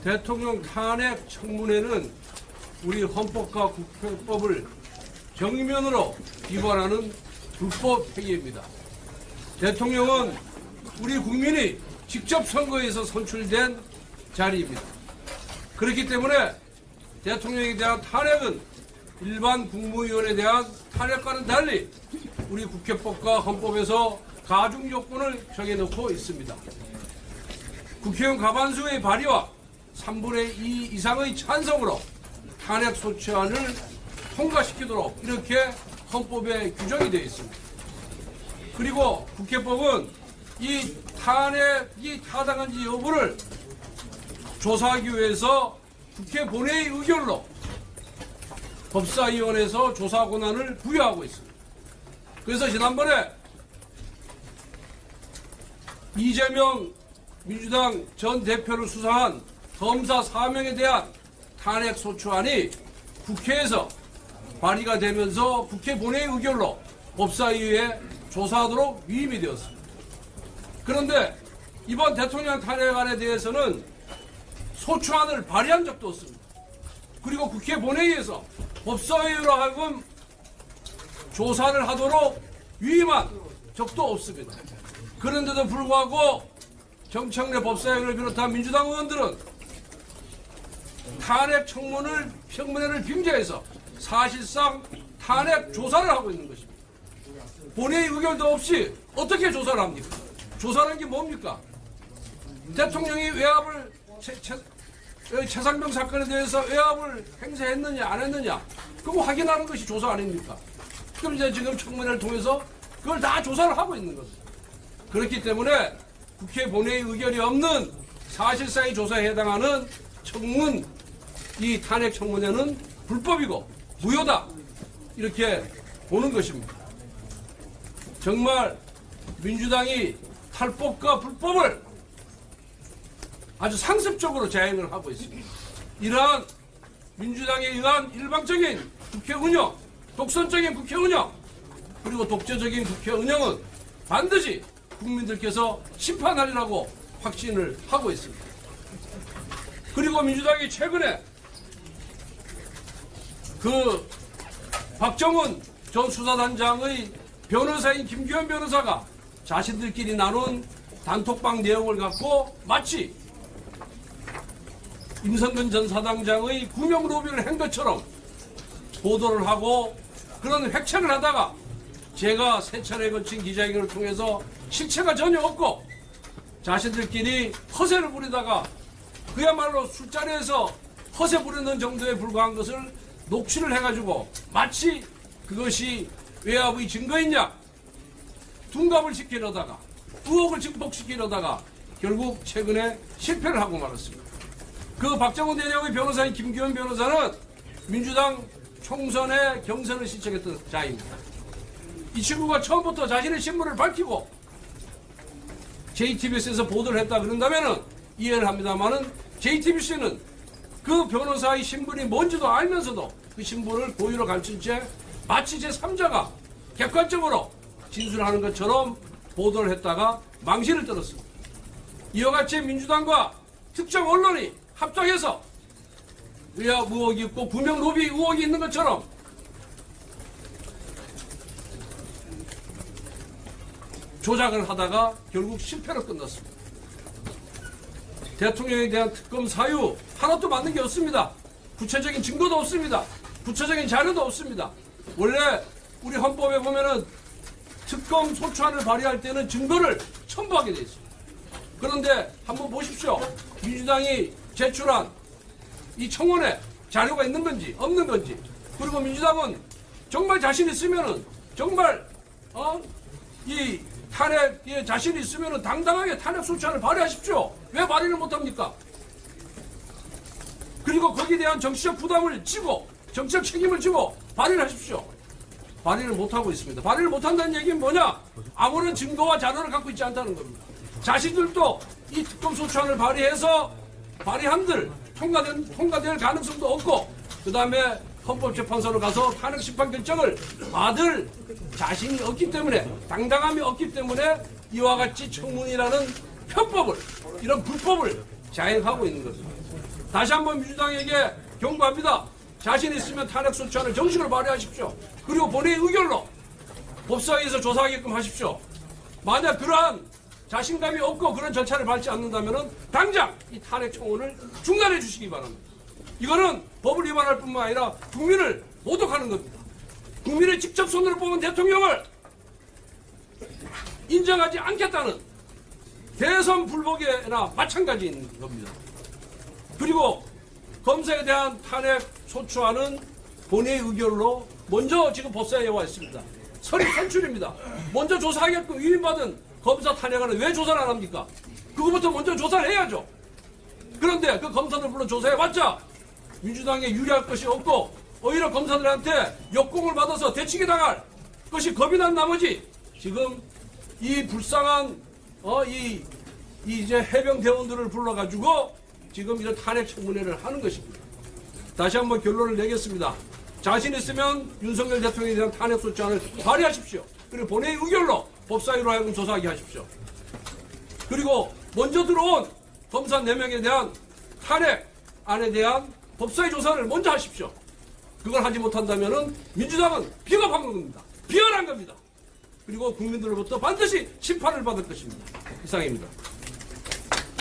대통령 탄핵 청문회는 우리 헌법과 국회법을 정면으로 위반하는 불법 행위입니다. 대통령은 우리 국민이 직접 선거에서 선출된 자리입니다. 그렇기 때문에 대통령에 대한 탄핵은 일반 국무위원에 대한 탄핵과는 달리 우리 국회법과 헌법에서 가중 요건을 정해놓고 있습니다. 국회의원 과반수의 발의와 3분의 2 이상의 찬성으로 탄핵 소추안을 통과시키도록 이렇게 헌법에 규정이 되어 있습니다. 그리고 국회법은 이 탄핵이 타당한지 여부를 조사하기 위해서 국회 본회의 의결로 법사위원회에서 조사 권한을 부여하고 있습니다. 그래서 지난번에 이재명 민주당 전 대표를 수사한 검사 4명에 대한 탄핵 소추안이 국회에서 발의가 되면서 국회 본회의 의결로 법사위에 조사하도록 위임이 되었습니다. 그런데 이번 대통령 탄핵안에 대해서는 소추안을 발의한 적도 없습니다. 그리고 국회 본회의에서 법사위로 하여금 조사를 하도록 위임한 적도 없습니다. 그런데도 불구하고 정청래 법사위원을 비롯한 민주당 의원들은 탄핵 청문회를 빙자해서 사실상 탄핵 조사를 하고 있는 것입니다. 본회의 의결도 없이 어떻게 조사를 합니까? 조사라는 게 뭡니까? 대통령이 외압을 최상병 사건에 대해서 외압을 행사했느냐 안 했느냐 그거 확인하는 것이 조사 아닙니까? 그럼 이제 지금 청문회를 통해서 그걸 다 조사를 하고 있는 것입니다. 그렇기 때문에 국회 본회의 의결이 없는 사실상의 조사에 해당하는 청문, 이 탄핵 청문회는 불법이고 무효다 이렇게 보는 것입니다. 정말 민주당이 탈법과 불법을 아주 상습적으로 자행을 하고 있습니다. 이러한 민주당에 의한 일방적인 국회 운영, 독선적인 국회 운영, 그리고 독재적인 국회 운영은 반드시 국민들께서 심판하리라고 확신을 하고 있습니다. 그리고 민주당이 최근에 그 박정훈 전 수사단장의 변호사인 김규현 변호사가 자신들끼리 나눈 단톡방 내용을 갖고 마치 임성근 전 사단장의 구명 로비를 한 것처럼 보도를 하고 그런 획책을 하다가 제가 세 차례에 걸친 기자회견을 통해서 실체가 전혀 없고 자신들끼리 허세를 부리다가 그야말로 술자리에서 허세 부리는 정도에 불과한 것을 녹취를 해가지고 마치 그것이 외압의 증거이냐 둔갑을 시키려다가 의혹을 증폭시키려다가 결국 최근에 실패를 하고 말았습니다. 그 박정훈 대령의 변호사인 김규현 변호사는 민주당 총선에 경선을 신청했던 자입니다. 이 친구가 처음부터 자신의 신분을 밝히고 JTBC에서 보도를 했다 그런다면은 이해를 합니다만은 JTBC는 그 변호사의 신분이 뭔지도 알면서도 그 신분을 고의로 감춘 채 마치 제3자가 객관적으로 진술하는 것처럼 보도를 했다가 망신을 떨었습니다. 이와 같이 민주당과 특정 언론이 합작해서 외압 의혹이 있고 구명 로비 의혹이 있는 것처럼 조작을 하다가 결국 실패로 끝났습니다. 대통령에 대한 특검 사유 하나도 맞는 게 없습니다. 구체적인 증거도 없습니다. 구체적인 자료도 없습니다. 원래 우리 헌법에 보면은 특검 소추안을 발의할 때는 증거를 첨부하게 되어 있습니다. 그런데 한번 보십시오. 민주당이 제출한 이 청원에 자료가 있는 건지 없는 건지, 그리고 민주당은 정말 자신 있으면은 정말 이 탄핵에 자신이 있으면은 당당하게 탄핵 소추안을 발의하십시오. 왜 발의를 못합니까? 그리고 거기에 대한 정치적 부담을 지고 정치적 책임을 지고 발의를 하십시오. 발의를 못하고 있습니다. 발의를 못한다는 얘기는 뭐냐? 아무런 증거와 자료를 갖고 있지 않다는 겁니다. 자신들도 이 특검 소추안을 발의한들 통과될 가능성도 없고, 그 다음에 헌법재판소로 가서 탄핵 심판 결정을 받을 자신이 없기 때문에, 당당함이 없기 때문에 이와 같이 청문이라는 편법을, 이런 불법을 자행하고 있는 것입니다. 다시 한번 민주당에게 경고합니다. 자신 있으면 탄핵 소추안을 정식으로 발의하십시오. 그리고 본회의 의결로 법사위에서 조사하게끔 하십시오. 만약 그러한 자신감이 없고 그런 절차를 밟지 않는다면 당장 이 탄핵 청원을 중단해 주시기 바랍니다. 이거는 법을 위반할 뿐만 아니라 국민을 모독하는 겁니다. 국민의 직접 손으로 뽑은 대통령을 인정하지 않겠다는 대선 불복에나 마찬가지인 겁니다. 그리고 검사에 대한 탄핵 소추안은 본회의 의결로 먼저 지금 법사위에 와 있습니다. 서류 선출입니다. 먼저 조사하게끔 위임받은 검사 탄핵안은 왜 조사를 안 합니까? 그거부터 먼저 조사를 해야죠. 그런데 그 검사들 불러 조사해봤자 민주당에 유리할 것이 없고 오히려 검사들한테 역공을 받아서 대치게 당할 것이 겁이 난 나머지 지금 이 불쌍한 이제 해병 대원들을 불러가지고 지금 이런 탄핵 청문회를 하는 것입니다. 다시 한번 결론을 내겠습니다. 자신 있으면 윤석열 대통령에 대한 탄핵 소추안을 발의하십시오. 그리고 본회의 의결로 법사위로 하여금 조사하게 하십시오. 그리고 먼저 들어온 검사 4명에 대한 탄핵안에 대한 법사위 조사를 먼저 하십시오. 그걸 하지 못한다면 민주당은 비겁한 겁니다. 비열한 겁니다. 그리고 국민들로부터 반드시 심판을 받을 것입니다. 이상입니다.